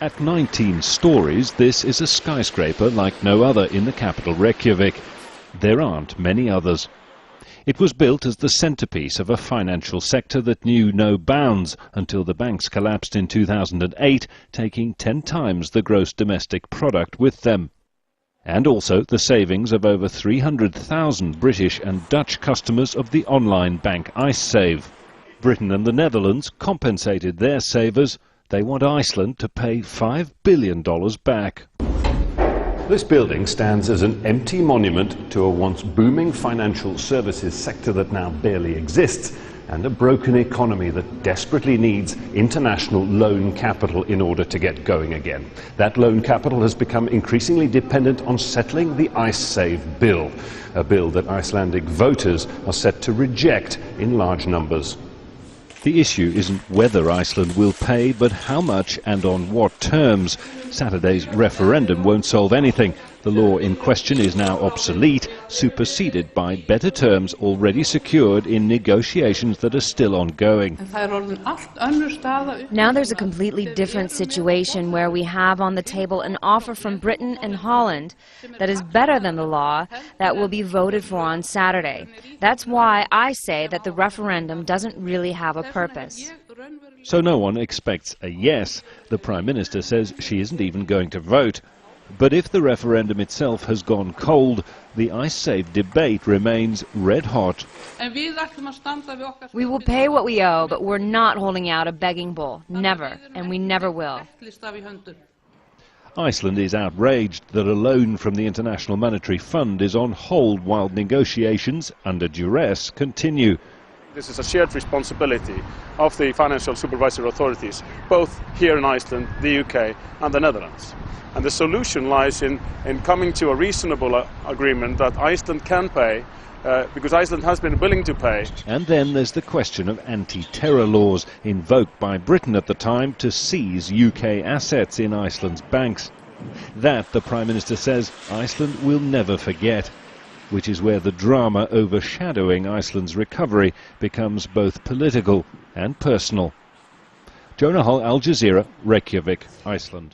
At 19 stories, this is a skyscraper like no other in the capital Reykjavik. There aren't many others. It was built as the centrepiece of a financial sector that knew no bounds until the banks collapsed in 2008, taking 10 times the gross domestic product with them. And also the savings of over 300,000 British and Dutch customers of the online bank Iceland. Britain and the Netherlands compensated their savers. They want Iceland to pay $5 billion back. This building stands as an empty monument to a once booming financial services sector that now barely exists, and a broken economy that desperately needs international loan capital in order to get going again. That loan capital has become increasingly dependent on settling the Iceland bill, a bill that Icelandic voters are set to reject in large numbers. The issue isn't whether Iceland will pay, but how much and on what terms. Saturday's referendum won't solve anything. The law in question is now obsolete, superseded by better terms already secured in negotiations that are still ongoing. Now there's a completely different situation where we have on the table an offer from Britain and Holland that is better than the law that will be voted for on Saturday. That's why I say that the referendum doesn't really have a purpose. So no one expects a yes. The Prime Minister says she isn't even going to vote. But if the referendum itself has gone cold, the Iceland debate remains red hot. We will pay what we owe, but we're not holding out a begging bowl. Never. And we never will. Iceland is outraged that a loan from the International Monetary Fund is on hold while negotiations, under duress, continue. This is a shared responsibility of the financial supervisory authorities, both here in Iceland, the UK and the Netherlands. And the solution lies in coming to a reasonable agreement that Iceland can pay, because Iceland has been willing to pay. And then there's the question of anti-terror laws invoked by Britain at the time to seize UK assets in Iceland's banks. That, the Prime Minister says, Iceland will never forget, which is where the drama overshadowing Iceland's recovery becomes both political and personal. Jonah Hull, Al Jazeera, Reykjavik, Iceland.